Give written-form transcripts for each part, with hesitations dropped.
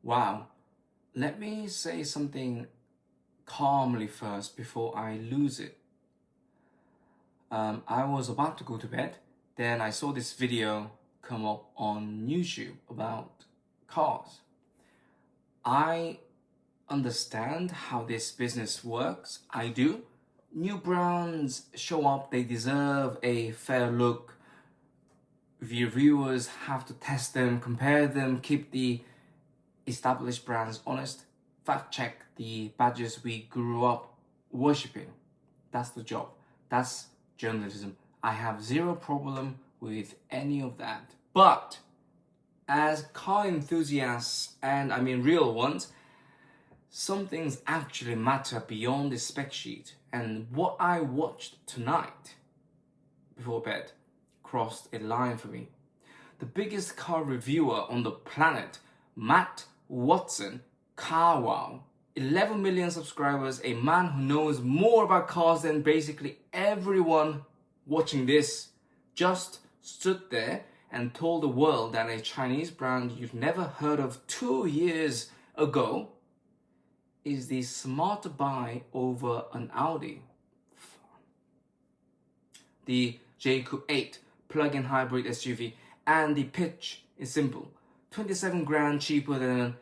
Wow, let me say something calmly first before I lose it. I was about to go to bed, then I saw this video come up on YouTube about cars. I understand how this business works. I do. New brands show up, they deserve a fair look. Reviewers have to test them, compare them, keep the established brands honest, fact check the badges we grew up worshipping. That's the job. That's journalism. I have zero problem with any of that. But as car enthusiasts, and I mean real ones, some things actually matter beyond the spec sheet. And what I watched tonight before bed crossed a line for me. The biggest car reviewer on the planet, Matt Watson, Carwow, 11 million subscribers, a man who knows more about cars than basically everyone watching this, just stood there and told the world that a Chinese brand you've never heard of 2 years ago is the smarter buy over an Audi. The Jaecoo 8 plug-in hybrid SUV, and the pitch is simple. 27 grand cheaper than an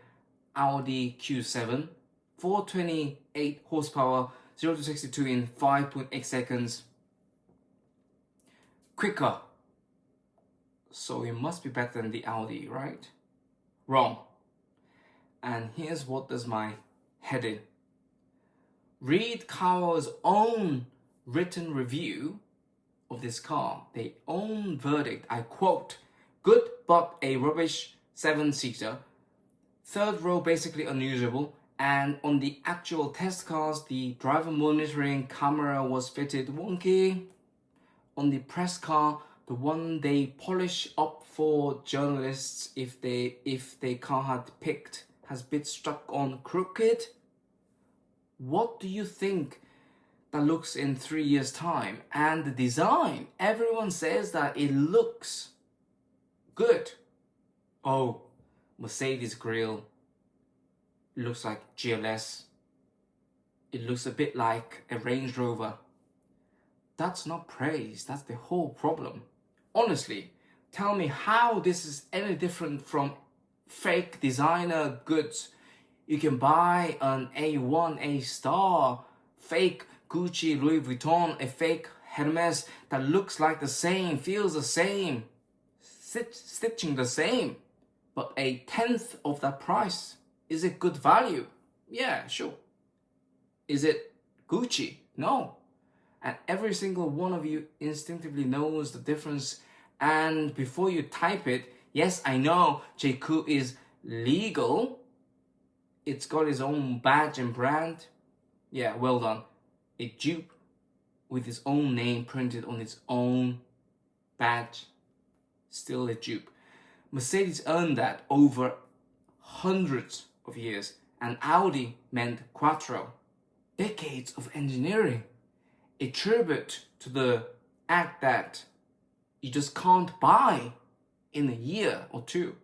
Audi Q7, 428 horsepower, 0 to 62 in 5.8 seconds. Quicker. So it must be better than the Audi, right? Wrong. And here's what does my head in. Read Carwow's own written review of this car, their own verdict. I quote, "Good but a rubbish 7-seater. Third row basically unusable, and on the actual test cars, the driver monitoring camera was fitted wonky. On the press car, the one they polish up for journalists if they car had picked has been stuck on crooked. What do you think that looks in 3 years' time? And the design, everyone says that it looks good. Oh, Mercedes grille, it looks like GLS. It looks a bit like a Range Rover. That's not praise, that's the whole problem. Honestly, tell me how this is any different from fake designer goods. You can buy an A1, A-star, fake Gucci, Louis Vuitton, a fake Hermes that looks like the same, feels the same, stitching the same, but a tenth of that price. Is it good value? Yeah, sure. Is it Gucci? No. And every single one of you instinctively knows the difference. And before you type it, yes, I know Jaecoo is legal. It's got its own badge and brand. Yeah, well done. A dupe with its own name printed on its own badge. Still a dupe. Mercedes earned that over hundreds of years, and Audi meant quattro. Decades of engineering. A tribute to the act that you just can't buy in a year or two.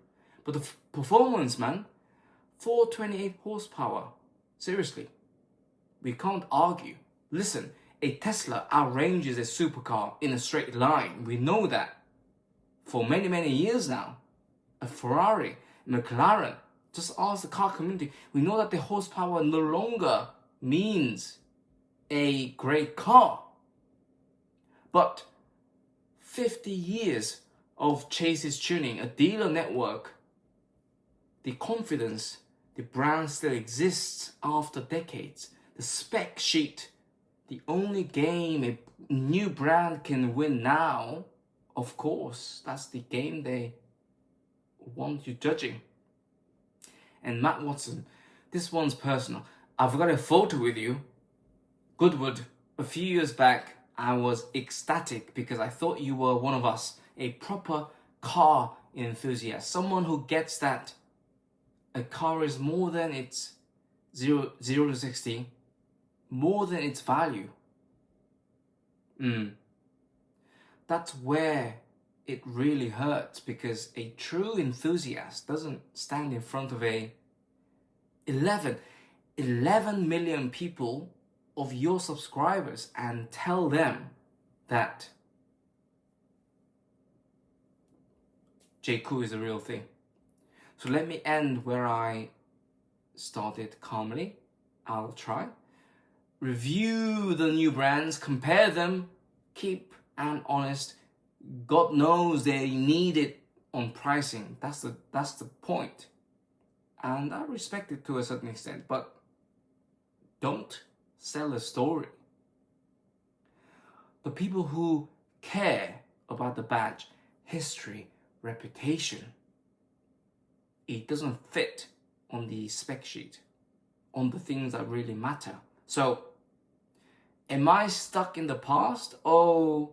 But the performance, man, 428 horsepower. Seriously, we can't argue. Listen, a Tesla outranges a supercar in a straight line. We know that for many, many years now. A Ferrari, McLaren, just ask the car community. We know that the horsepower no longer means a great car. But 50 years of Chase's tuning, a dealer network, the confidence, the brand still exists after decades. The spec sheet, the only game a new brand can win now, of course, that's the game they want you judging. And Matt Watson, this one's personal. I've got a photo with you. Goodwood, a few years back, I was ecstatic because I thought you were one of us, a proper car enthusiast, someone who gets that a car is more than its 0 to 60, more than its value. That's where it really hurts, because a true enthusiast doesn't stand in front of a 11 million people of your subscribers, and tell them that Jaecoo is a real thing. So let me end where I started calmly. I'll try. Review the new brands, compare them, keep an honest. God knows they need it on pricing. That's the point. And I respect it to a certain extent, but don't sell a story. The people who care about the badge, history, reputation, it doesn't fit on the spec sheet, on the things that really matter. So, am I stuck in the past? Oh,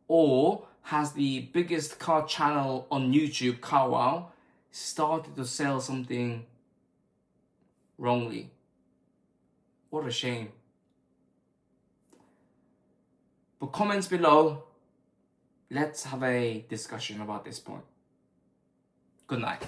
or has the biggest car channel on YouTube, Carwow, started to sell something wrongly? What a shame. But comments below, let's have a discussion about this point. Good night.